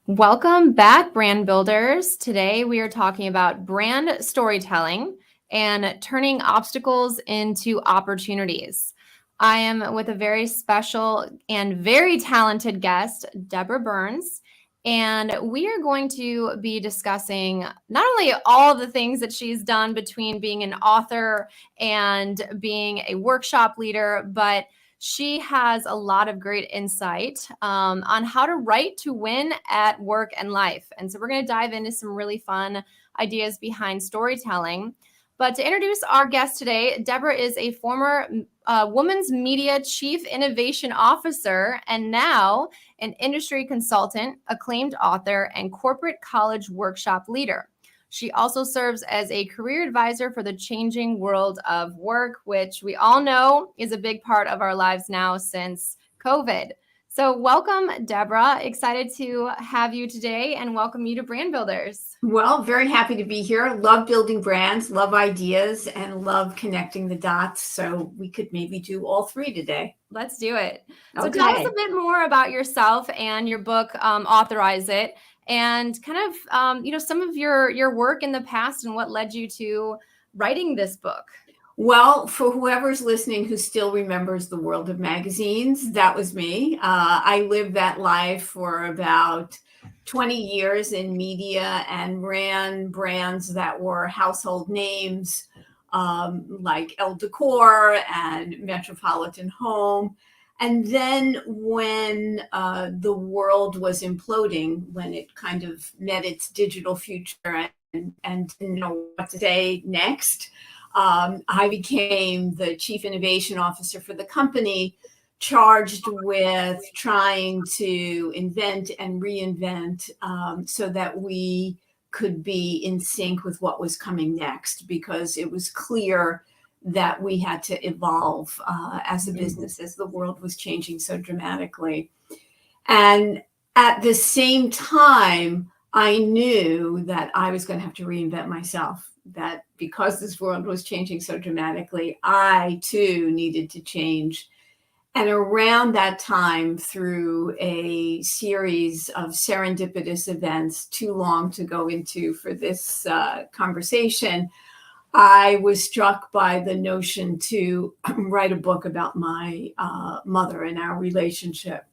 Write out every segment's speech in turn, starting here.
Welcome back, brand builders. Today we are talking about brand storytelling and turning obstacles into opportunities. I am with a very special and very talented guest, Deborah Burns, and we are going to be discussing not only all of the things that she's done between being an author and being a workshop leader, but she has a lot of great insight on how to write to win at work and life. And so we're going to dive into some really fun ideas behind storytelling. But to introduce our guest today, Deborah is a former Women's Media Chief Innovation Officer and now an industry consultant, acclaimed author, and corporate college workshop leader. She also serves as a career advisor for the changing world of work, which we all know is a big part of our lives now since COVID. So welcome, Deborah. Excited to have you today and welcome you to Brand Builders. Well, very happy to be here. Love building brands, love ideas, and love connecting the dots. So we could maybe do all three today. Let's do it. So tell us a bit more about yourself and your book, Authorize It, and kind of, some of your work in the past and what led you to writing this book. Well, for whoever's listening who still remembers the world of magazines, that was me. I lived that life for about 20 years in media and ran brands that were household names like El Decor and Metropolitan Home. And then when the world was imploding, when it kind of met its digital future and didn't know what to say next, I became the chief innovation officer for the company, charged with trying to invent and reinvent so that we could be in sync with what was coming next, because it was clear that we had to evolve as a business as the world was changing so dramatically. And at the same time, I knew that I was going to have to reinvent myself, that because this world was changing so dramatically, I too needed to change. And around that time, through a series of serendipitous events, too long to go into for this conversation, I was struck by the notion to write a book about my mother and our relationship.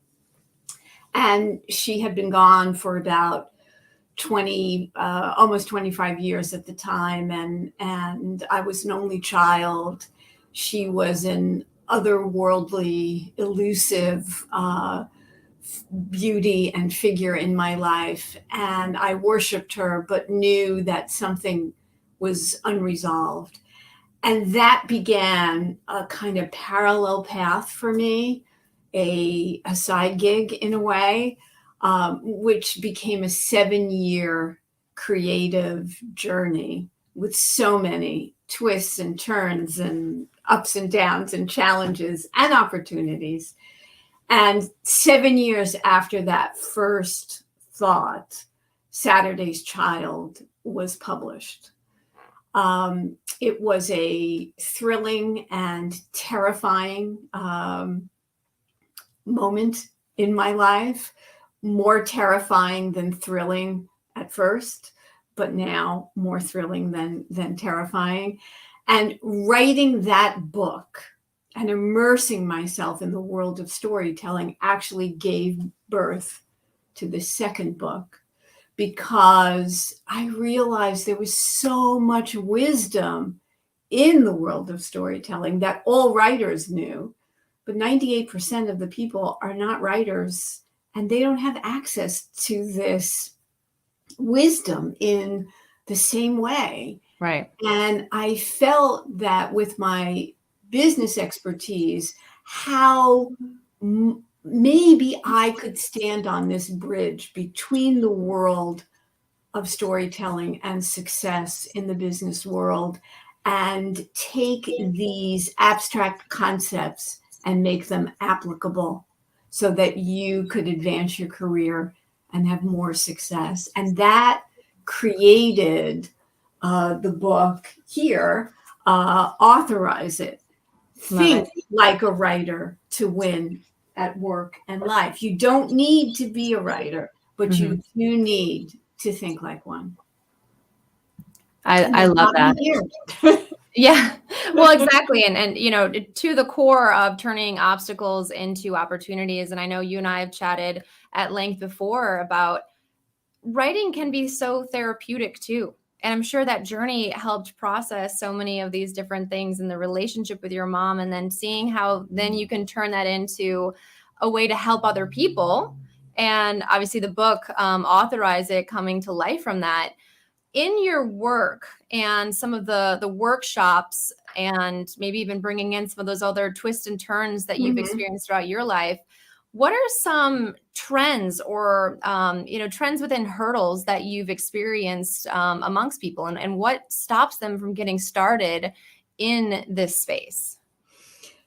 And she had been gone for about almost 25 years at the time. And I was an only child. She was an otherworldly, elusive beauty and figure in my life. And I worshiped her, but knew that something was unresolved. And that began a kind of parallel path for me, a side gig in a way, which became a 7-year creative journey with so many twists and turns and ups and downs and challenges and opportunities. And 7 years after that first thought, Saturday's Child was published. It was a thrilling and terrifying moment in my life, more terrifying than thrilling at first, but now more thrilling than terrifying. And writing that book and immersing myself in the world of storytelling actually gave birth to the second book, because I realized there was so much wisdom in the world of storytelling that all writers knew, but 98% of the people are not writers, and they don't have access to this wisdom in the same way. Right. And I felt that with my business expertise, how maybe I could stand on this bridge between the world of storytelling and success in the business world and take these abstract concepts and make them applicable so that you could advance your career and have more success. And that created the book here, Authorize It. Think like a writer to win at work and life. You don't need to be a writer, but you do need to think like one. I love that. Yeah, well, exactly. And, to the core of turning obstacles into opportunities. And I know you and I have chatted at length before about writing can be so therapeutic too. And I'm sure that journey helped process so many of these different things in the relationship with your mom, and then seeing how then you can turn that into a way to help other people. And obviously the book, Authorize It, coming to life from that. In your work and some of the workshops, and maybe even bringing in some of those other twists and turns that you've experienced throughout your life, what are some trends or trends within hurdles that you've experienced amongst people, and what stops them from getting started in this space?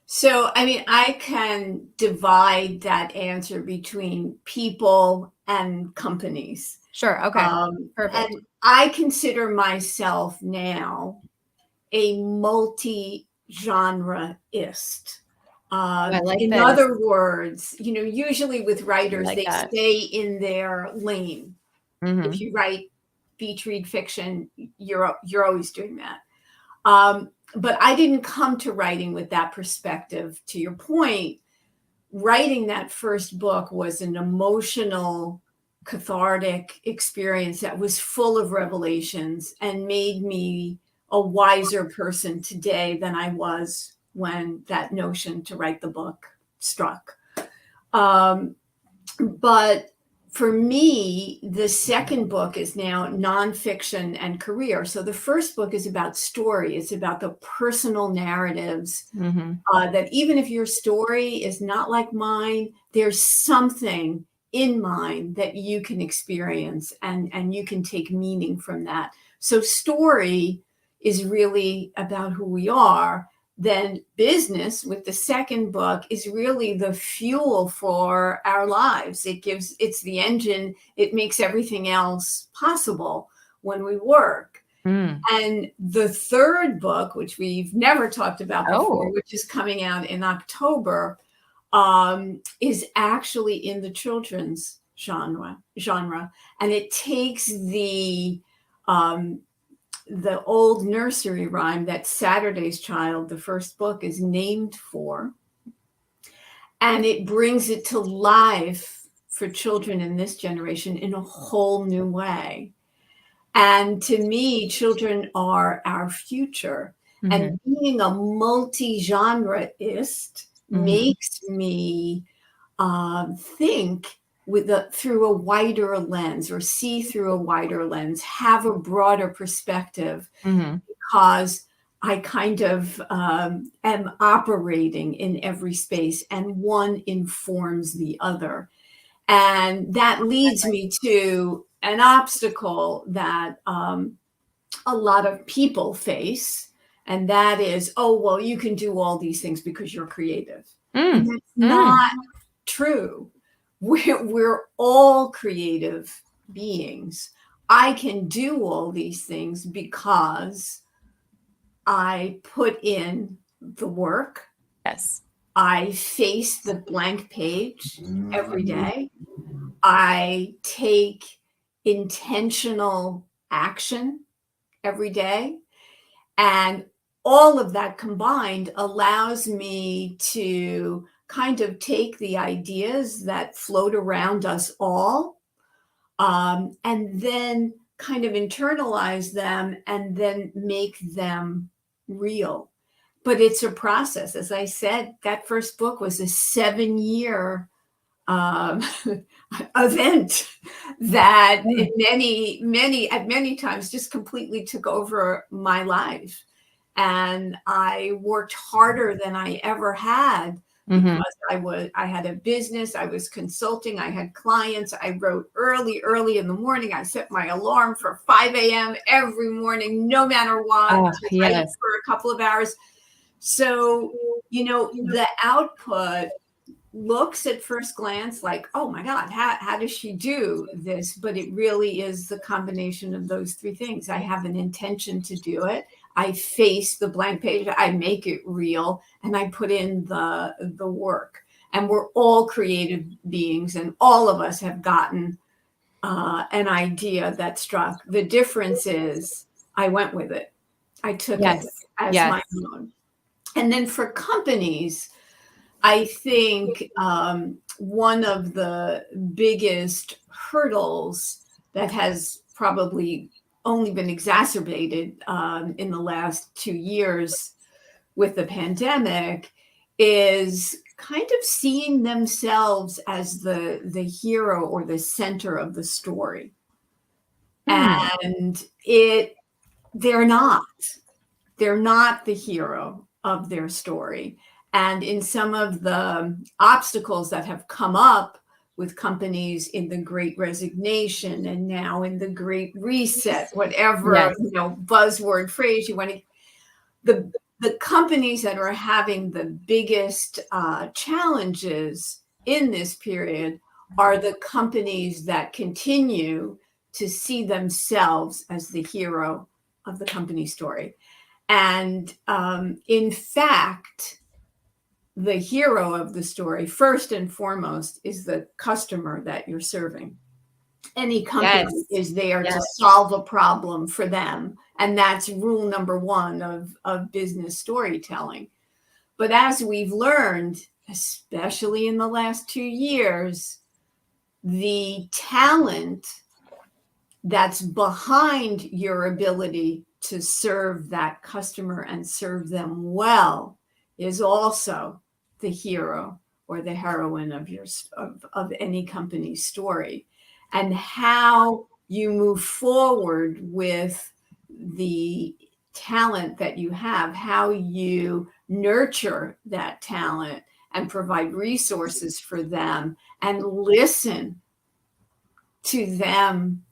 So, I mean, I can divide that answer between people and companies. Sure. Okay. Perfect. And I consider myself now a multi-genreist. I like In this. other words, usually with writers, like they that. stay in their lane. If you write beach read fiction, you're always doing that. But I didn't come to writing with that perspective. To your point, writing that first book was an emotional, cathartic experience that was full of revelations and made me a wiser person today than I was when that notion to write the book struck. But for me, the second book is now nonfiction and career. So the first book is about story. It's about the personal narratives that even if your story is not like mine, there's something in mine that you can experience and you can take meaning from that. So story is really about who we are. Then business with the second book is really the fuel for our lives. It's the engine. It makes everything else possible when we work. And the third book, which we've never talked about before, which is coming out in October, is actually in the children's genre. And it takes the old nursery rhyme that Saturday's Child, the first book, is named for, and it brings it to life for children in this generation in a whole new way. And to me, children are our future. And being a multi-genreist makes me think through a wider lens, or see through a wider lens, have a broader perspective, because I kind of am operating in every space, and one informs the other. And that leads me to an obstacle that a lot of people face, and that is, oh, well, you can do all these things because you're creative. And that's not true. We're all creative beings. I can do all these things because I put in the work. Yes. I face the blank page every day. I take intentional action every day. And all of that combined allows me to kind of take the ideas that float around us all, and then kind of internalize them and then make them real. But it's a process. As I said, that first book was a 7-year event that at many times just completely took over my life. And I worked harder than I ever had, because I had a business, I was consulting, I had clients, I wrote early in the morning. I set my alarm for 5 a.m. every morning, no matter what, to write for a couple of hours. So, the output looks at first glance like, oh my God, how does she do this? But it really is the combination of those three things. I have an intention to do it. I face the blank page, I make it real, and I put in the work. And we're all creative beings, and all of us have gotten an idea that struck. The difference is I went with it. I took it as my own. And then for companies, I think one of the biggest hurdles that has probably only been exacerbated in the last 2 years with the pandemic is kind of seeing themselves as the hero or the center of the story. And they're not the hero of their story. And in some of the obstacles that have come up with companies in the Great Resignation and now in the Great Reset, whatever buzzword phrase you want to, the companies that are having the biggest challenges in this period are the companies that continue to see themselves as the hero of the company story. And in fact, the hero of the story, first and foremost, is the customer that you're serving. Any company is there to solve a problem for them. And that's rule number one of business storytelling. But as we've learned, especially in the last 2 years, the talent that's behind your ability to serve that customer and serve them well is also the hero or the heroine of any company's story. And how you move forward with the talent that you have, how you nurture that talent and provide resources for them and listen to them.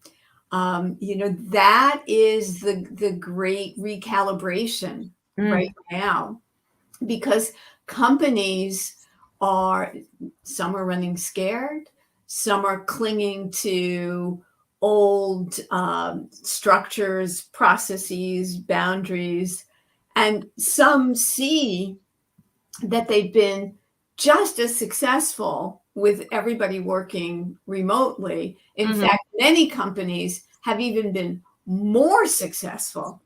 That is the great recalibration right now, because companies some are running scared, some are clinging to old structures, processes, boundaries, and some see that they've been just as successful with everybody working remotely. In fact, many companies have even been more successful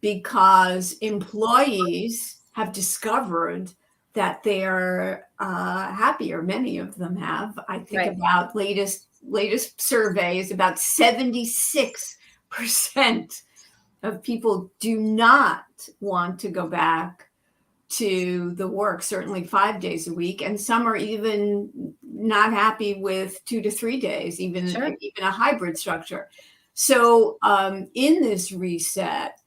because employees have discovered that they're happier. Many of them have. I think about latest surveys, about 76% of people do not want to go back to the work, certainly 5 days a week. And some are even not happy with 2 to 3 days, even a hybrid structure. So in this reset,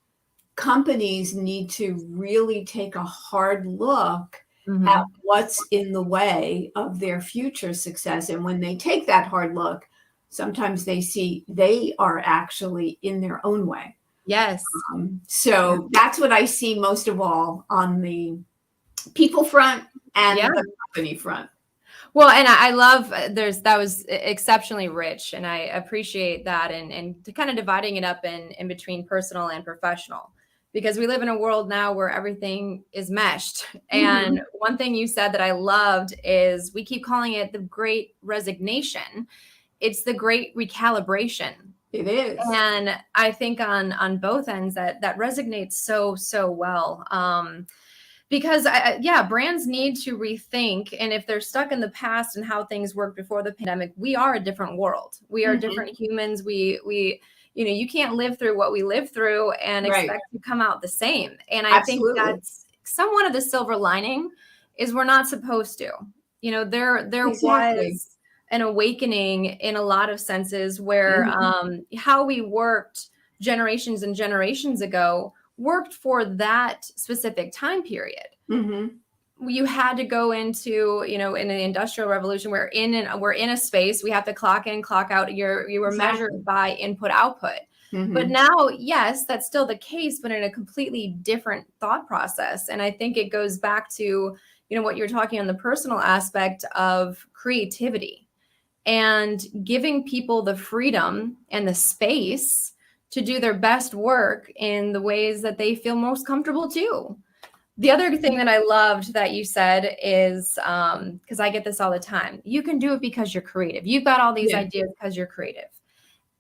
companies need to really take a hard look at what's in the way of their future success. And when they take that hard look, sometimes they see they are actually in their own way. Yes. So that's what I see most of all on the people front and the company front. Well, and I love that was exceptionally rich, and I appreciate that, and kind of dividing it up in between personal and professional, because we live in a world now where everything is meshed. And one thing you said that I loved is we keep calling it the Great Resignation. It's the Great Recalibration. It is. And I think on both ends that resonates so well. Because brands need to rethink. And if they're stuck in the past and how things worked before the pandemic, we are a different world. We are different humans. We you can't live through what we lived through and expect to come out the same. And I think that's somewhat of the silver lining is we're not supposed to. There was an awakening in a lot of senses where how we worked generations and generations ago worked for that specific time period. You had to go into, in the Industrial Revolution, we're in a space, we have to clock in, clock out. You were measured by input output. But now, yes, that's still the case, but in a completely different thought process. And I think it goes back to, what you're talking on the personal aspect of creativity and giving people the freedom and the space to do their best work in the ways that they feel most comfortable too. The other thing that I loved that you said is, because I get this all the time, you can do it because you're creative. You've got all these ideas because you're creative.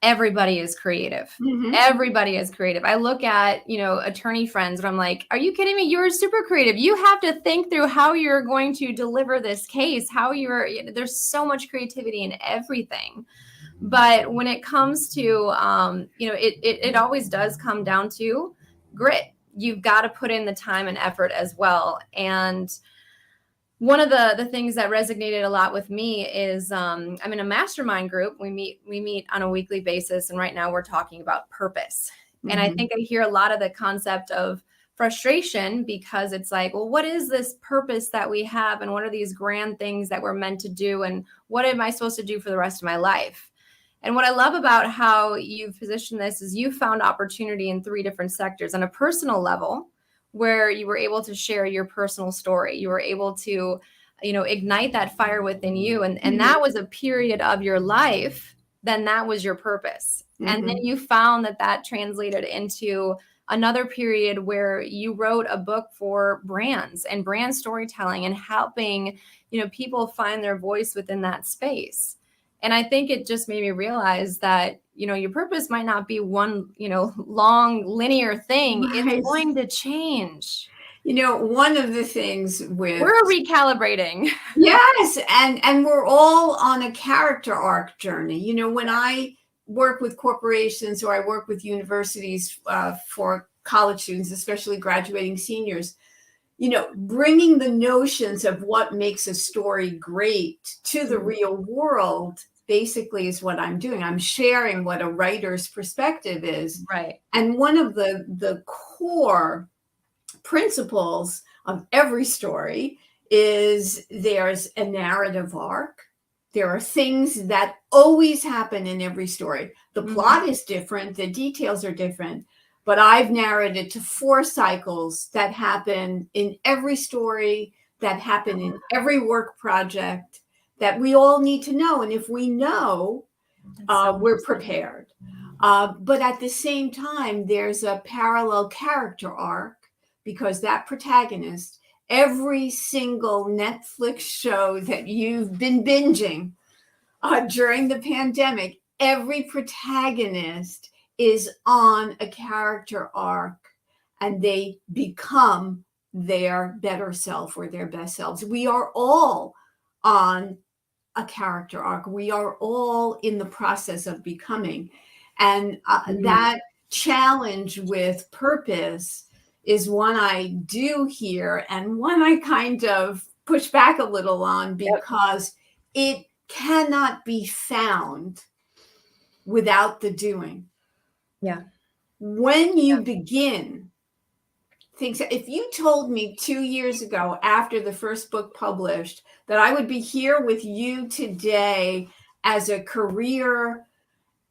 Everybody is creative. Everybody is creative. I look at, attorney friends and I'm like, are you kidding me? You're super creative. You have to think through how you're going to deliver this case, there's so much creativity in everything. But when it comes to, it always does come down to grit. You've got to put in the time and effort as well. And one of the things that resonated a lot with me is I'm in a mastermind group. We meet on a weekly basis. And right now we're talking about purpose. And I think I hear a lot of the concept of frustration because it's like, well, what is this purpose that we have? And what are these grand things that we're meant to do? And what am I supposed to do for the rest of my life? And what I love about how you've positioned this is you found opportunity in 3 different sectors. On a personal level, where you were able to share your personal story. You were able to, ignite that fire within you. And that was a period of your life. Then that was your purpose. And then you found that translated into another period where you wrote a book for brands and brand storytelling and helping, people find their voice within that space. And I think it just made me realize that, your purpose might not be one, long linear thing. Right. It's going to change. One of the things we're recalibrating. Yes. And we're all on a character arc journey. When I work with corporations or I work with universities for college students, especially graduating seniors, bringing the notions of what makes a story great to the real world basically is what I'm doing. I'm sharing what a writer's perspective is. Right. And one of the core principles of every story is there's a narrative arc. There are things that always happen in every story. The plot is different. The details are different. But I've narrated to 4 cycles that happen in every story, that happen in every work project, that we all need to know. And if we know, we're prepared. But at the same time, there's a parallel character arc because that protagonist, every single Netflix show that you've been binging during the pandemic, every protagonist is on a character arc and they become their better self or their best selves. We are all on a character arc. We are all in the process of becoming. And that challenge with purpose is one I do here and one I kind of push back a little on because it cannot be found without the doing. Yeah. When you begin, if you told me 2 years ago after the first book published that I would be here with you today as a career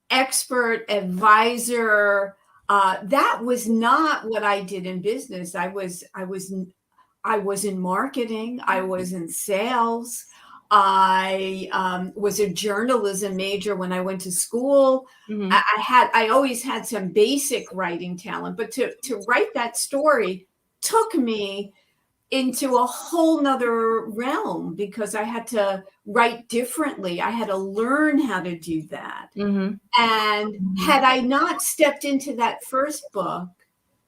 expert advisor, that was not what I did in business. I was in marketing. I was in sales. I was a journalism major when I went to school. I always had some basic writing talent, but to write that story took me into a whole nother realm because I had to write differently. I had to learn how to do that. And had I not stepped into that first book,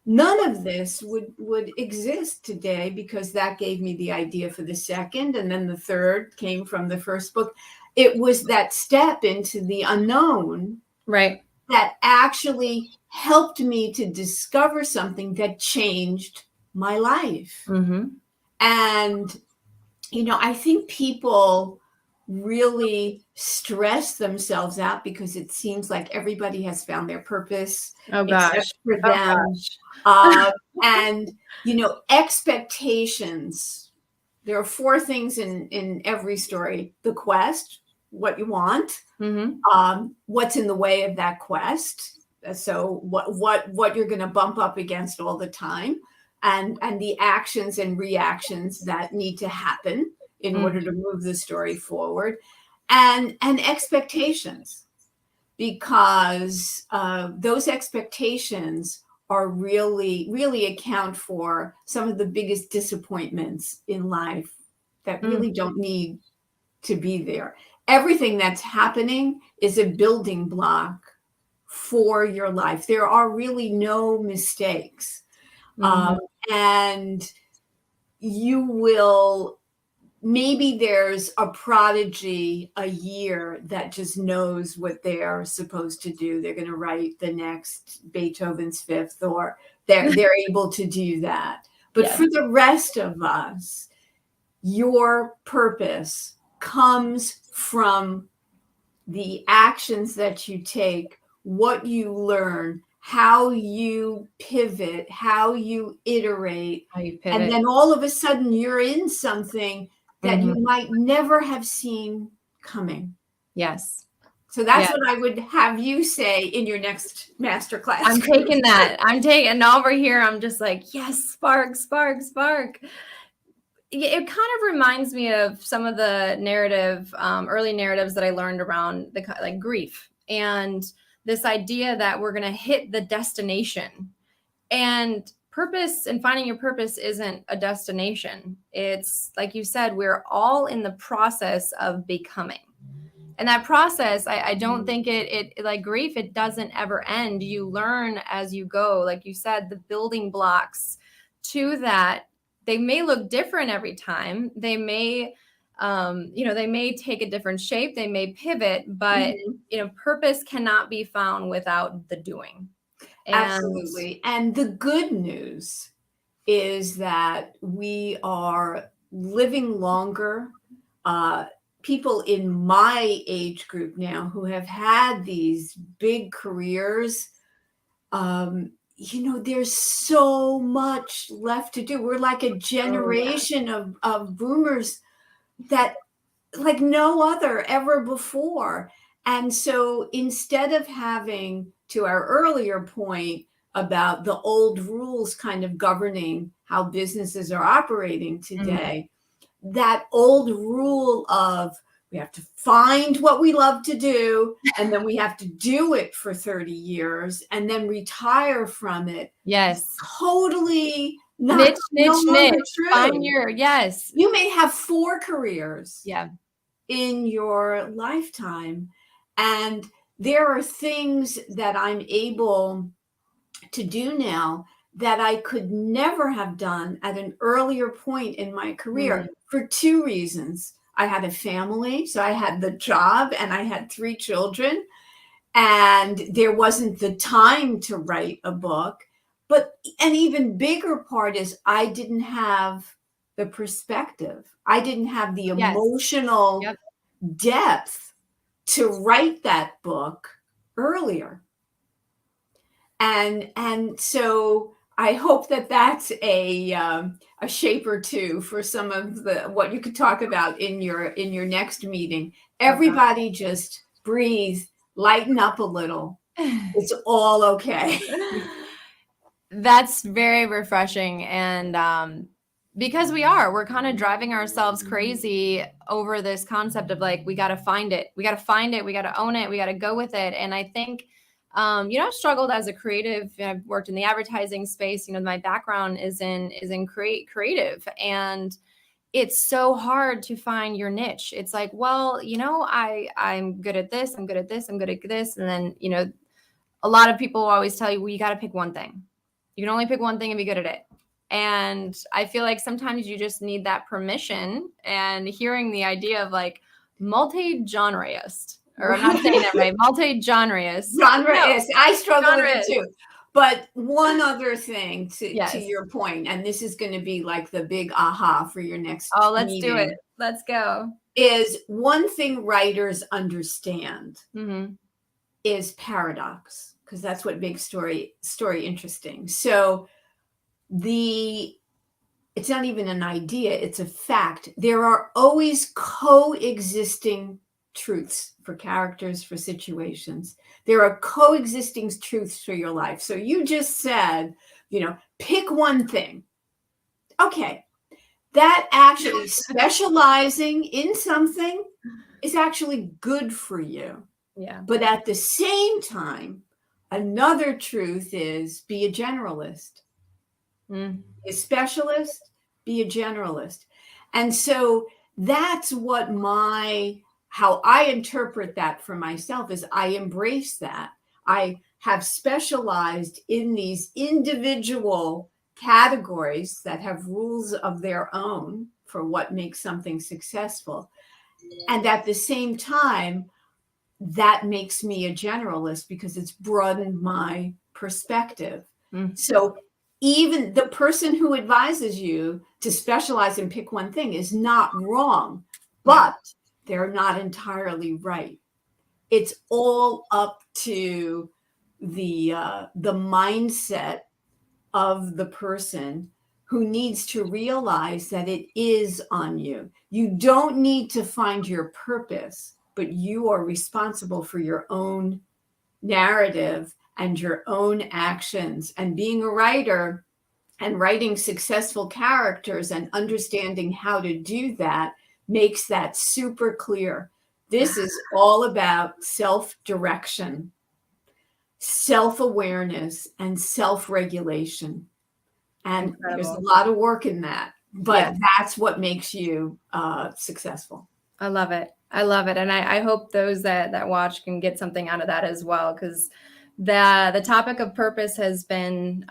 none of this would exist today because that gave me the idea for the second. And then the third came from the first book. It was that step into the unknown, right, that actually helped me to discover something that changed my life. And, I think people really stress themselves out because it seems like everybody has found their purpose. Oh gosh. Except for them. And, expectations. There are 4 things in every story. The quest, what you want, what's in the way of that quest. So what you're going to bump up against all the time, and the actions and reactions that need to happen in order to move the story forward, and expectations, because those expectations are really account for some of the biggest disappointments in life that really don't need to be there. Everything that's happening is a building block for your life. There are really no mistakes. And you will, maybe there's a prodigy a year that just knows what they're supposed to do. They're going to write the next Beethoven's Fifth, or they're able to do that. But for the rest of us, your purpose comes from the actions that you take, what you learn, how you pivot, how you iterate, and then all of a sudden you're in something that you might never have seen coming. Yes. So that's what I would have you say in your next masterclass. I'm taking that. And over here, I'm just like, yes, spark, spark, spark. It kind of reminds me of some of the early narratives that I learned around like grief, and this idea that we're going to hit the destination. And purpose and finding your purpose isn't a destination. It's like you said, we're all in the process of becoming. And that process, I don't think it like grief, it doesn't ever end. You learn as you go. Like you said, the building blocks to that, they may look different every time. They may, they may take a different shape. They may pivot, but, purpose cannot be found without the doing. Absolutely. And the good news is that we are living longer. People in my age group now who have had these big careers, there's so much left to do. We're like a generation of boomers that like no other ever before. And so instead of having, to our earlier point about the old rules kind of governing how businesses are operating today, that old rule of we have to find what we love to do, and then we have to do it for 30 years and then retire from it. Yes. Totally not niche. True. Find your, yes. You may have 4 careers in your lifetime. And there are things that I'm able to do now that I could never have done at an earlier point in my career for 2 reasons. I had a family, so I had the job and I had 3 children, and there wasn't the time to write a book. But an even bigger part is I didn't have the perspective. I didn't have the emotional depth to write that book earlier. And so I hope that that's a shape or two for some of what you could talk about in your next meeting. Everybody just breathe, lighten up a little. It's all okay. That's very refreshing. And because we're kind of driving ourselves crazy over this concept of like, we got to find it. We got to find it. We got to own it. We got to go with it. And I think, I've struggled as a creative. I've worked in the advertising space. My background is in creative, and it's so hard to find your niche. It's like, well, I'm good at this. I'm good at this. I'm good at this. And then, a lot of people always tell you, well, you got to pick one thing. You can only pick one thing and be good at it. And I feel like sometimes you just need that permission, and hearing the idea of like multi-genreist, or I'm not saying that right, multi-genreist. Genreist. I struggle with it too. But one other thing to your point, and this is going to be like the big aha for your next let's meeting, do it. Let's go. Is one thing writers understand is paradox, because that's what makes story interesting. So it's not even an idea, it's a fact. There are always coexisting truths for characters, for situations. There are coexisting truths for your life. So you just said, pick one thing. Okay. That actually specializing in something is actually good for you. Yeah. But at the same time, Another truth is be a generalist. A specialist, be a generalist. And so that's what how I interpret that for myself is I embrace that. I have specialized in these individual categories that have rules of their own for what makes something successful. And at the same time, that makes me a generalist because it's broadened my perspective. So even the person who advises you to specialize and pick one thing is not wrong, but they're not entirely right. It's all up to the mindset of the person who needs to realize that it is on you. You don't need to find your purpose, but you are responsible for your own narrative and your own actions. And being a writer and writing successful characters and understanding how to do that makes that super clear. This is all about self-direction, self-awareness, and self-regulation. And there's a lot of work in that, but that's what makes you successful. I love it. I love it. And I hope those that watch can get something out of that as well, because the topic of purpose has been,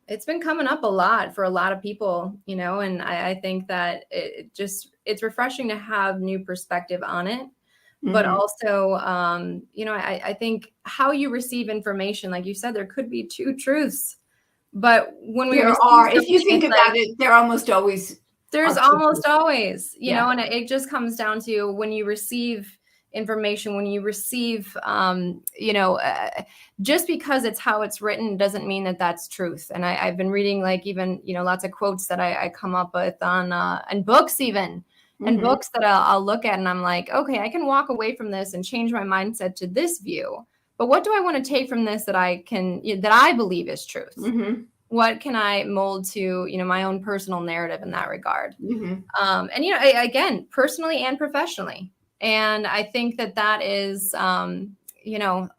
it's been coming up a lot for a lot of people, you know, and I think that it's refreshing to have new perspective on it. But also, you know, I think how you receive information, like you said, there could be two truths. But when if you think about it, there almost always there's almost always, you know, and it just comes down to when you receive information, when you receive, you know, just because it's how it's written doesn't mean that that's truth. And I've been reading, like, even, you know, lots of quotes that I come up with on and books even. And books that I'll look at and I'm like, okay, I can walk away from this and change my mindset to this view. But what do I want to take from this that I believe is truth? What can I mold to, you know, my own personal narrative in that regard? And, you know, again, personally and professionally. And I think that is, you know,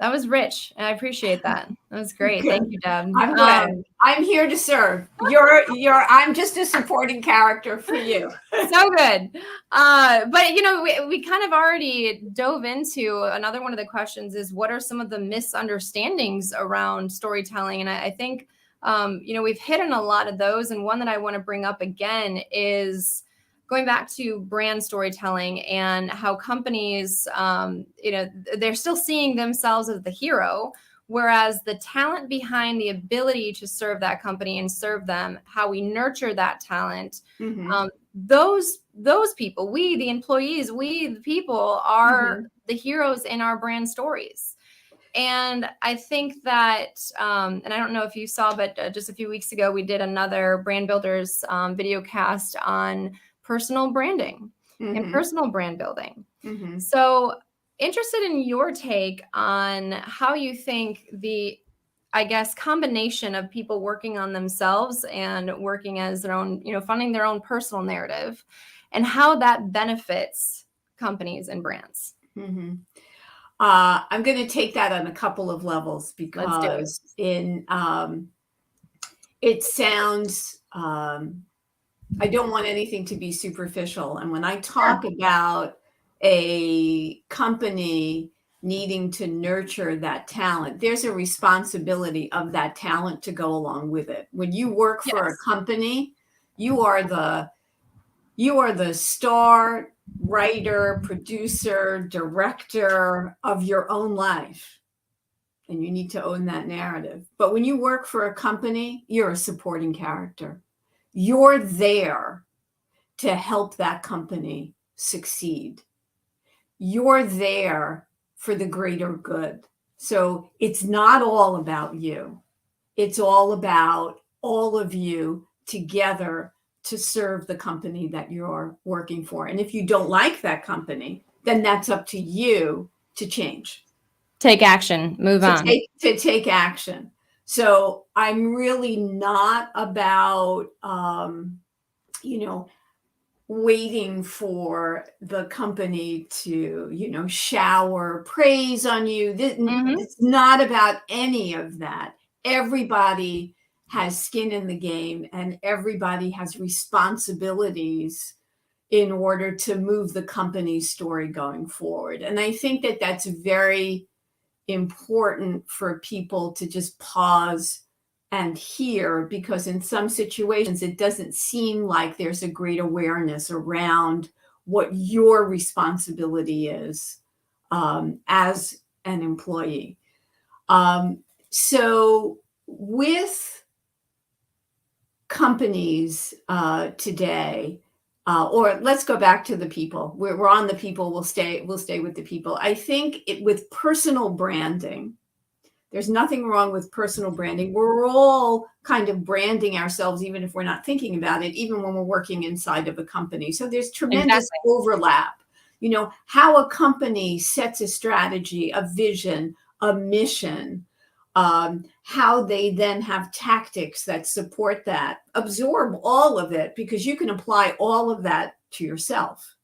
that was rich, and I appreciate that. That was great. Good. Thank you, Deb. I'm glad. I'm here to serve. I'm just a supporting character for you. So good. But, you know, we kind of already dove into another one of the questions is, what are some of the misunderstandings around storytelling? And I think, you know, we've hit on a lot of those. And one that I want to bring up again is going back to brand storytelling and how companies, you know, they're still seeing themselves as the hero, whereas the talent behind the ability to serve that company and serve them, how we nurture that talent, those people, we, the employees, we, the people, are the heroes in our brand stories. And I think that, and I don't know if you saw, but just a few weeks ago, we did another Brand Builders video cast on personal branding and personal brand building. So interested in your take on how you think I guess, combination of people working on themselves and working as their own, you know, funding their own personal narrative, and how that benefits companies and brands. I'm going to take that on a couple of levels because it sounds, I don't want anything to be superficial. And when I talk about a company needing to nurture that talent, there's a responsibility of that talent to go along with it. When you work for a company, you are the star writer, producer, director of your own life. And you need to own that narrative. But when you work for a company, you're a supporting character. You're there to help that company succeed. You're there for the greater good. So it's not all about you. It's all about all of you together to serve the company that you're working for. And if you don't like that company, then that's up to you to change. Take action, move on. To take action. So I'm really not about, you know, waiting for the company to, shower praise on you. It's not about any of that. Everybody has skin in the game, and everybody has responsibilities in order to move the company's story going forward. And I think that that's very important for people to just pause and hear, because in some situations it doesn't seem like there's a great awareness around what your responsibility is as an employee. So with companies today, or let's go back to the people. We're on the people. We'll stay with the people. I think with personal branding, there's nothing wrong with personal branding. We're all kind of branding ourselves, even if we're not thinking about it, even when we're working inside of a company. So there's tremendous overlap. How a company sets a strategy, a vision, a mission, how they then have tactics that support that. Absorb all of it, because you can apply all of that to yourself.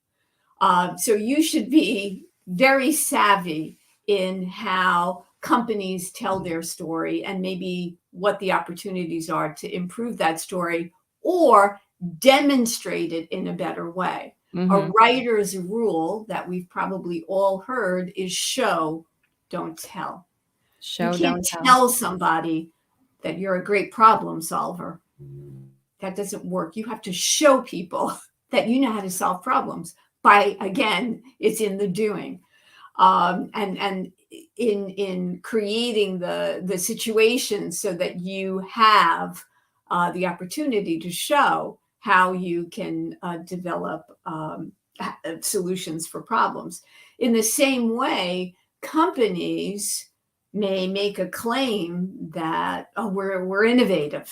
So you should be very savvy in how companies tell their story, and maybe what the opportunities are to improve that story or demonstrate it in a better way. A writer's rule that we've probably all heard is show, don't tell. You can't tell somebody that you're a great problem solver. That doesn't work. You have to show people that you know how to solve problems. Again, it's in the doing. And in creating the situation so that you have the opportunity to show how you can develop solutions for problems. In the same way, companies may make a claim that, we're innovative.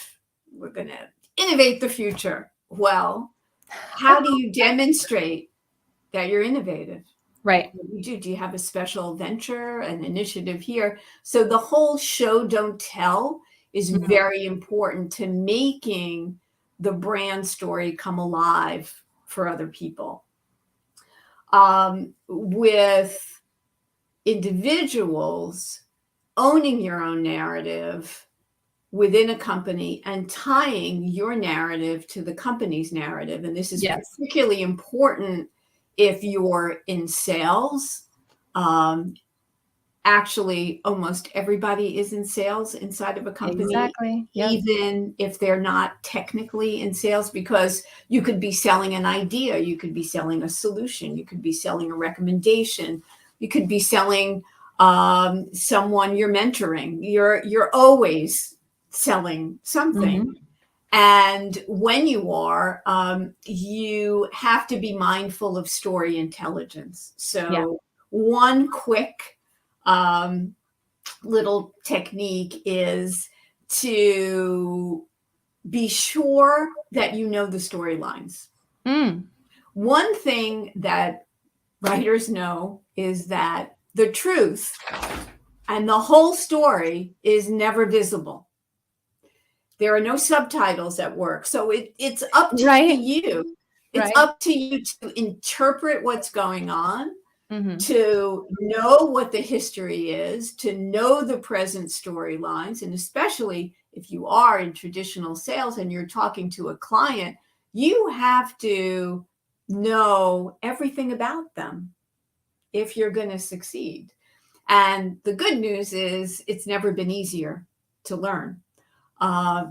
We're going to innovate the future. Well, how do you demonstrate that you're innovative? Right. Do you have a special venture, an initiative here? So the whole show, don't tell is very important to making the brand story come alive for other people. With individuals, owning your own narrative within a company and tying your narrative to the company's narrative. And this is particularly important if you're in sales. Actually, almost everybody is in sales inside of a company, even if they're not technically in sales, because you could be selling an idea, you could be selling a solution, you could be selling a recommendation, you could be selling someone you're mentoring. You're always selling something. And when you are, you have to be mindful of story intelligence. So one quick little technique is to be sure that you know the storylines. One thing that writers know is that the truth and the whole story is never visible. There are no subtitles at work. So it's up to you. It's up to you to interpret what's going on, to know what the history is, to know the present storylines. And especially if you are in traditional sales and you're talking to a client, you have to know everything about them if you're going to succeed. And the good news is it's never been easier to learn.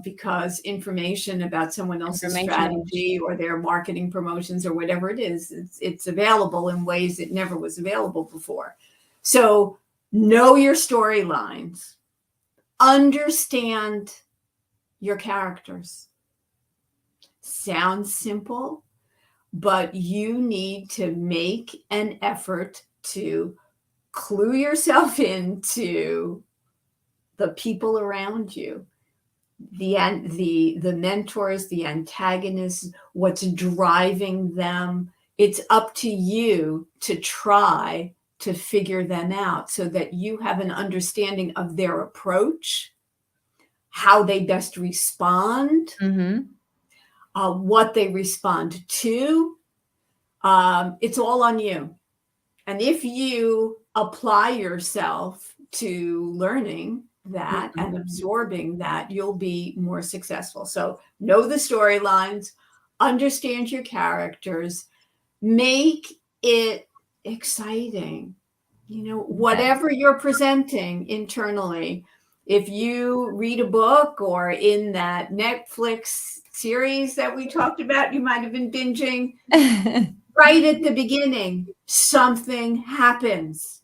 Because information about someone else's strategy or their marketing promotions or whatever it is, it's available in ways it never was available before. So know your storylines, understand your characters. Sounds simple, but you need to make an effort to clue yourself into the people around you. The mentors, the antagonists, what's driving them. It's up to you to try to figure them out so that you have an understanding of their approach, how they best respond, what they respond to, it's all on you. And if you apply yourself to learning that and absorbing that, you'll be more successful. So know the storylines, understand your characters, make it exciting. Whatever you're presenting internally, if you read a book or in that Netflix series that we talked about, you might have been binging, right at the beginning, something happens.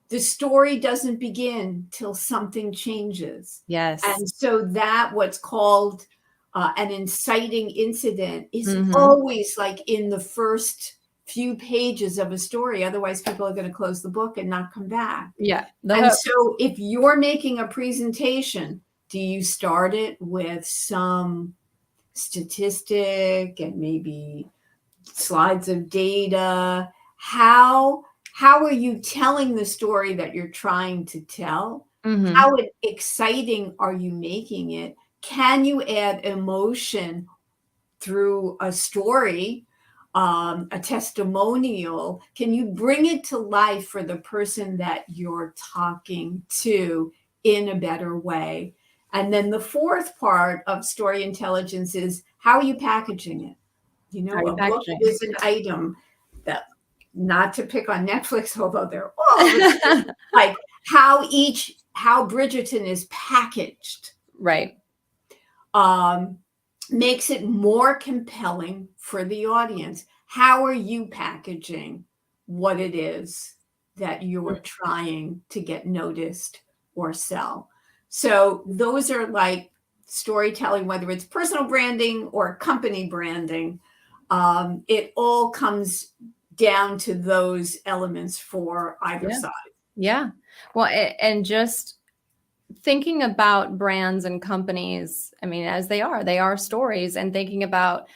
The story doesn't begin till something changes. Yes. And so that what's called an inciting incident is always like in the first few pages of a story. Otherwise, people are going to close the book and not come back. Yeah. And so if you're making a presentation, do you start it with some statistic and maybe slides of data? How are you telling the story that you're trying to tell? How exciting are you making it? Can you add emotion through a story, a testimonial? Can you bring it to life for the person that you're talking to in a better way? And then the fourth part of story intelligence is, how are you packaging it? A book is an item that, not to pick on Netflix, although they're all like how Bridgerton is packaged, right, makes it more compelling for the audience. How are you packaging what it is that you're trying to get noticed or sell? So those are like storytelling, whether it's personal branding or company branding. It all comes down to those elements for either side. Yeah. Well, and just thinking about brands and companies, I mean, as they are stories, and thinking about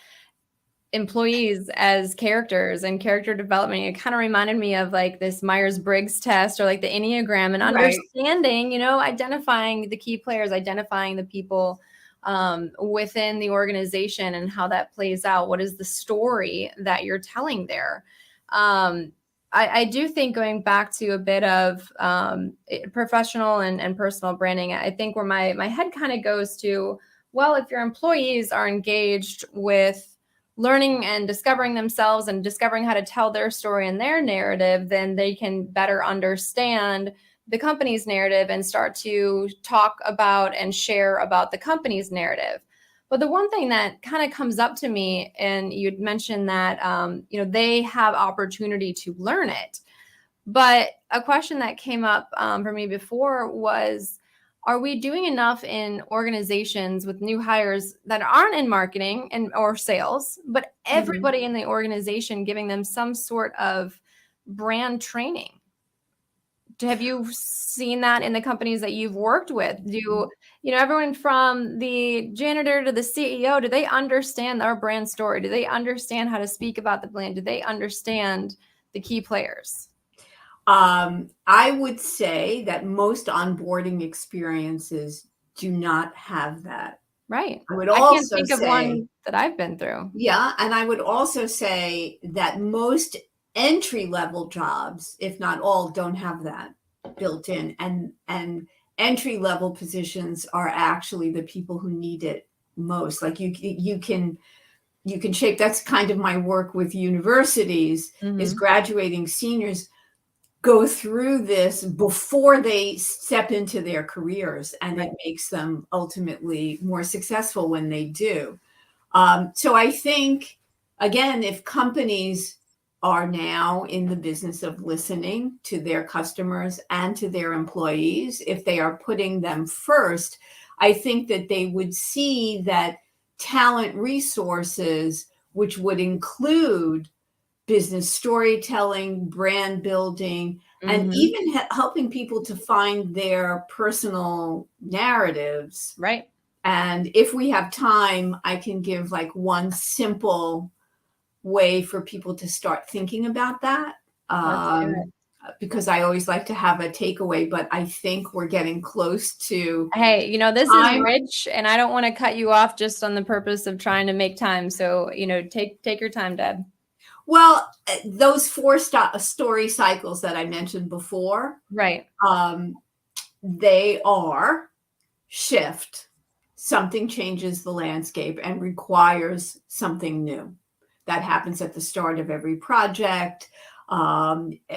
employees as characters and character development. It kind of reminded me of like this Myers-Briggs test or like the Enneagram, and understanding, identifying the key players, identifying the people within the organization and how that plays out. What is the story that you're telling there? I do think, going back to a bit of professional and personal branding, I think where my head kind of goes to, well, if your employees are engaged with learning and discovering themselves and discovering how to tell their story and their narrative, then they can better understand the company's narrative and start to talk about and share about the company's narrative. But the one thing that kind of comes up to me, and you'd mentioned that, they have opportunity to learn it. But a question that came up for me before was, are we doing enough in organizations with new hires that aren't in marketing or sales, but everybody in the organization, giving them some sort of brand training? Have you seen that in the companies that you've worked with? Do everyone from the janitor to the CEO, do they understand our brand story? Do they understand how to speak about the brand? Do they understand the key players? I would say that most onboarding experiences do not have that. Right. I can't think of one that I've been through. Yeah. And I would also say that most entry-level jobs, if not all, don't have that built in. And entry-level positions are actually the people who need it most. Like you can shape. That's kind of my work with universities, is graduating seniors go through this before they step into their careers, and it makes them ultimately more successful when they do. So I think, again, if companies are now in the business of listening to their customers and to their employees, if they are putting them first, I think that they would see that talent resources, which would include business storytelling, brand building, and even helping people to find their personal narratives. Right. And if we have time, I can give like one simple way for people to start thinking about that. Because I always like to have a takeaway, but I think we're getting close to. Hey, this is rich, and I don't want to cut you off just on the purpose of trying to make time. So, take your time, Deb. Well, those four story cycles that I mentioned before, Right. they are shift. Something changes the landscape and requires something new. That happens at the start of every project,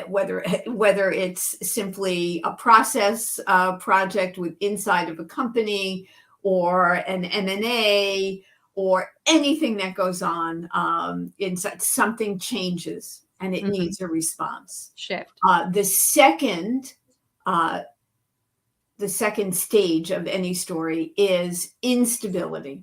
whether it's simply a process project with inside of a company or an M&A or anything that goes on inside. Something changes and it needs a response. Shift. The second stage of any story is instability.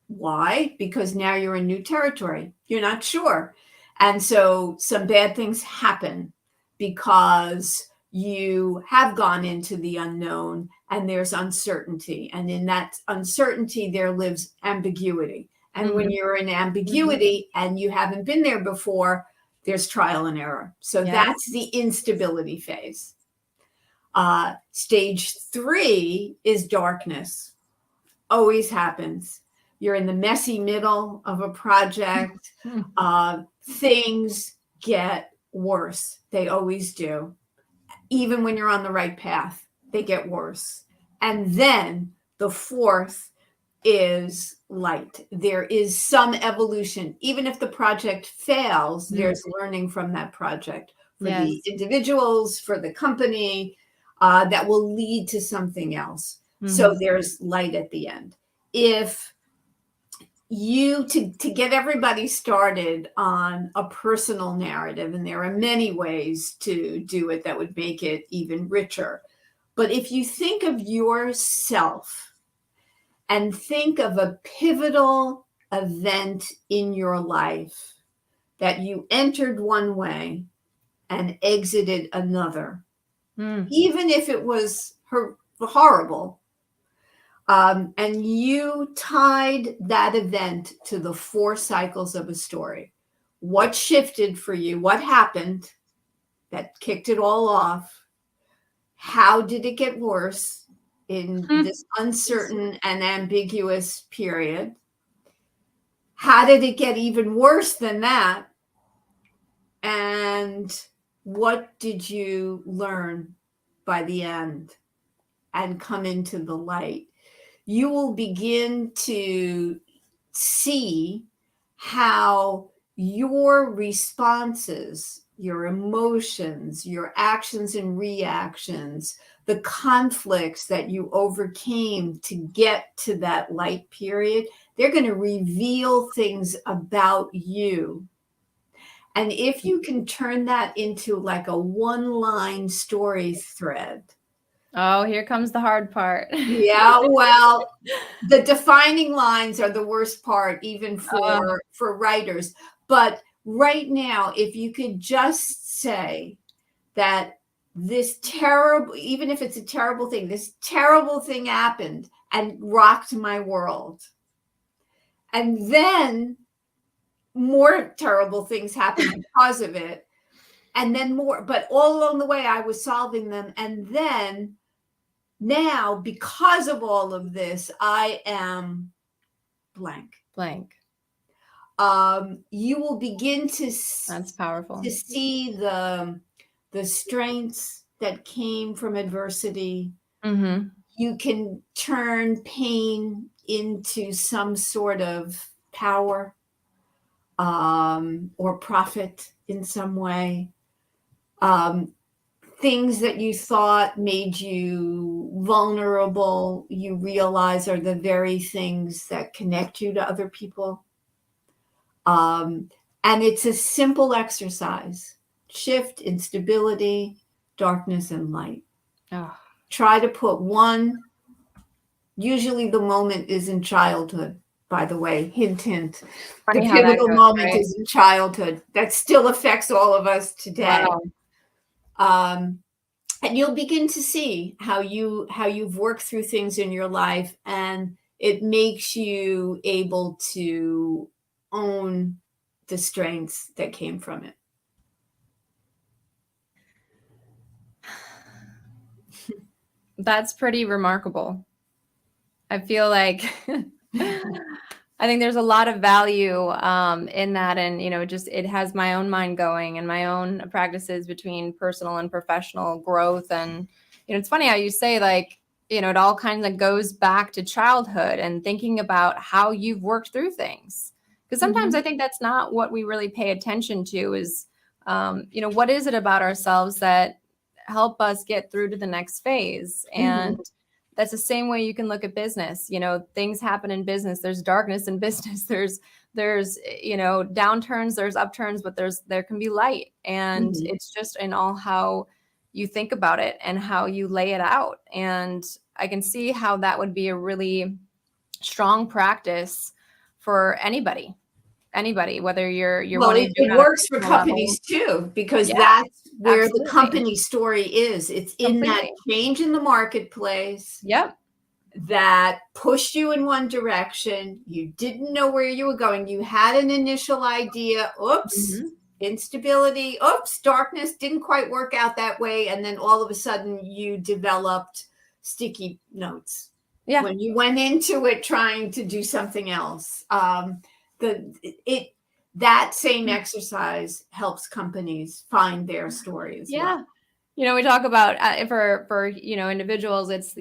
Why? Because now you're in new territory. You're not sure. And so some bad things happen because you have gone into the unknown and there's uncertainty. And in that uncertainty, there lives ambiguity. And when you're in ambiguity and you haven't been there before, there's trial and error. So that's the instability phase. Stage 3 is darkness. Always happens. You're in the messy middle of a project. Things get worse. They always do. Even when you're on the right path, they get worse. And then the fourth is light. There is some evolution. Even if the project fails, there's learning from that project for the individuals, for the company, that will lead to something else. So there's light at the end. If you, to get everybody started on a personal narrative, and there are many ways to do it that would make it even richer, but if you think of yourself and think of a pivotal event in your life that you entered one way and exited another, even if it was horrible, and you tied that event to the 4 cycles of a story. What shifted for you? What happened that kicked it all off? How did it get worse in this uncertain and ambiguous period? How did it get even worse than that? And what did you learn by the end and come into the light? You will begin to see how your responses, your emotions, your actions and reactions, the conflicts that you overcame to get to that light period, they're going to reveal things about you. And if you can turn that into like a one-line story thread. Oh, here comes the hard part. Yeah, well, the defining lines are the worst part, even for writers. But right now, if you could just say that this terrible, even if it's a terrible thing, this terrible thing happened and rocked my world. And then more terrible things happened because of it. And then more, but all along the way, I was solving them. And then now, because of all of this, I am blank. You will begin to That's powerful. To see the strengths that came from adversity. You can turn pain into some sort of power, or profit in some way. Things that you thought made you vulnerable, you realize are the very things that connect you to other people. And it's a simple exercise. Shift, instability, darkness, and light. Try to put one. Usually the moment is in childhood, by the way. Hint, hint. Funny The pivotal moment is in childhood. That still affects all of us today. And you'll begin to see how you've worked through things in your life, and it makes you able to own the strengths that came from it. That's pretty remarkable. I feel like I think there's a lot of value in that. And, just it has my own mind going and my own practices between personal and professional growth. And, it's funny how you say, like, it all kind of goes back to childhood and thinking about how you've worked through things. Because sometimes I think that's not what we really pay attention to is, what is it about ourselves that help us get through to the next phase? And that's the same way you can look at business. Things happen in business. There's darkness in business. There's downturns, there's upturns, but there can be light. And it's just in all how you think about it and how you lay it out. And I can see how that would be a really strong practice for anybody, whether you're well, wanting to do it it works for on a personal companies too, because Yeah, that's where absolutely. the company story is. It's in that Completely. change in the marketplace Yep. that pushed you in one direction. You didn't know where you were going. You had an initial idea. Oops, instability. Oops, darkness didn't quite work out that way. And then all of a sudden you developed sticky notes. Yeah. When you went into it trying to do something else. That same exercise helps companies find their story as well. We talk about for individuals, it's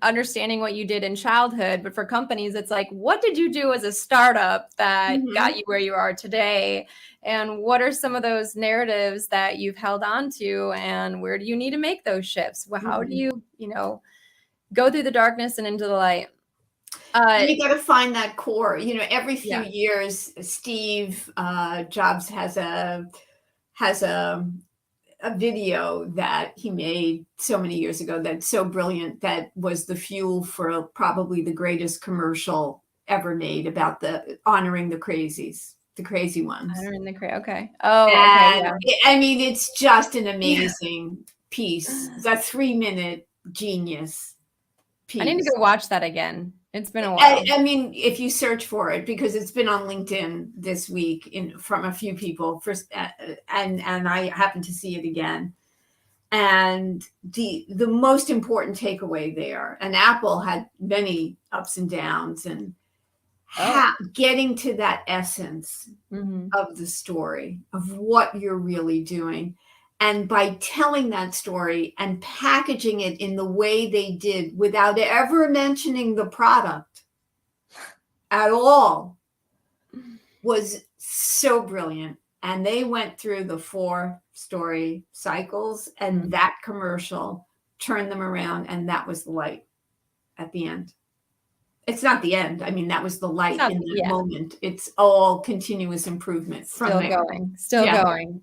understanding what you did in childhood, but for companies, it's like, what did you do as a startup that got you where you are today, and what are some of those narratives that you've held on to, and where do you need to make those shifts? Well, how do you go through the darkness and into the light? You got to find that core. Every few years, Steve Jobs has a video that he made so many years ago that's so brilliant, that was the fuel for probably the greatest commercial ever made about honoring the crazy ones. Honoring the okay. Oh, and okay. Yeah. I mean, it's just an amazing piece. It's a 3-minute genius piece. I need to go watch that again. It's been a while. I mean, if you search for it, because it's been on LinkedIn this week from a few people, and I happened to see it again. And the most important takeaway there, and Apple had many ups and downs, and getting to that essence of the story of what you're really doing. And by telling that story and packaging it in the way they did without ever mentioning the product at all was so brilliant. And they went through the 4 story cycles, and that commercial turned them around. And that was the light at the end. It's not the end. I mean, that was the light in that moment. It's all continuous improvement. Still going.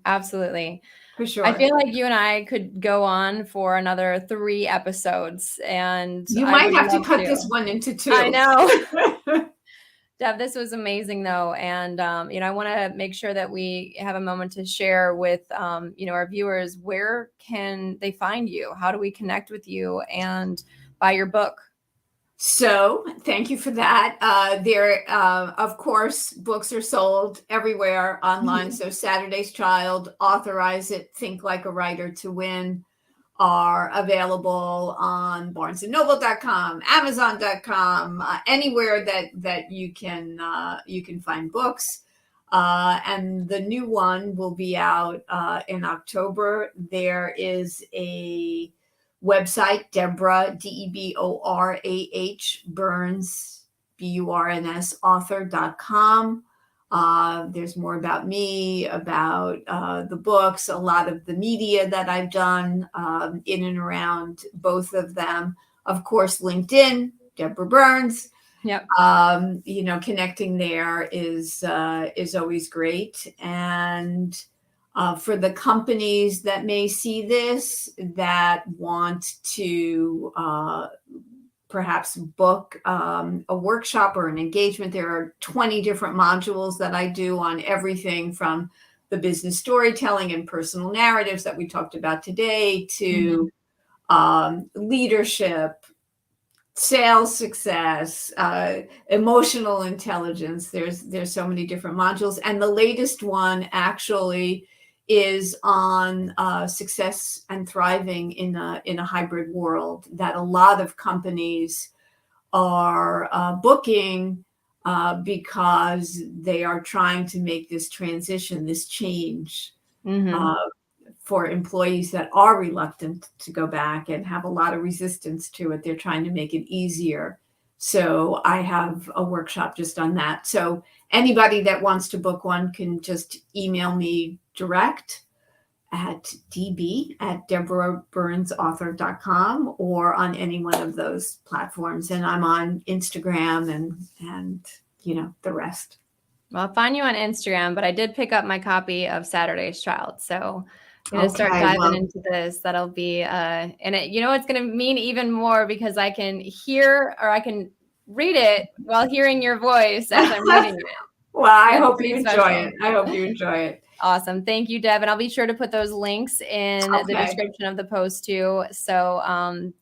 Absolutely. For sure. I feel like you and I could go on for another 3 episodes, and you might have to cut this one into 2. I know. Deb, this was amazing though. And, I want to make sure that we have a moment to share with, our viewers, where can they find you? How do we connect with you and buy your book? So thank you for that. Of course, books are sold everywhere online. So Saturday's Child, Authorize It, Think Like a Writer to Win are available on barnesandnoble.com, amazon.com, anywhere that you can find books. And the new one will be out in October. There is a website, Deborah, Deborah, Burns, Burns, author.com. There's more about me, about the books, a lot of the media that I've done in and around both of them. Of course, LinkedIn, Deborah Burns. Yep. Connecting there is always great. And for the companies that may see this, that want to perhaps book a workshop or an engagement, there are 20 different modules that I do on everything from the business storytelling and personal narratives that we talked about today to leadership, sales success, emotional intelligence. There's so many different modules. And the latest one actually is on success and thriving in a hybrid world, that a lot of companies are booking because they are trying to make this transition, this change for employees that are reluctant to go back and have a lot of resistance to it. They're trying to make it easier. So I have a workshop just on that. So anybody that wants to book one can just email me direct at db@deborahburnsauthor.com or on any one of those platforms. And I'm on Instagram and the rest. Well, I'll find you on Instagram, but I did pick up my copy of Saturday's Child. So I'm going to start diving into this. That'll be, and it's going to mean even more because I can hear or I can read it while hearing your voice as I'm reading it. Well, I hope you enjoy it. Awesome. Thank you, Deb. And I'll be sure to put those links in the description of the post too. So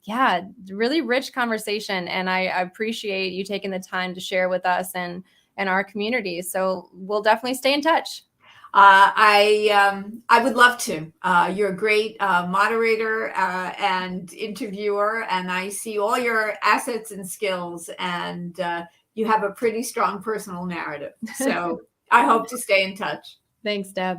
really rich conversation. And I appreciate you taking the time to share with us and our community. So we'll definitely stay in touch. I would love to. You're a great moderator and interviewer, and I see all your assets and skills, and you have a pretty strong personal narrative. So I hope to stay in touch. Thanks, Deb.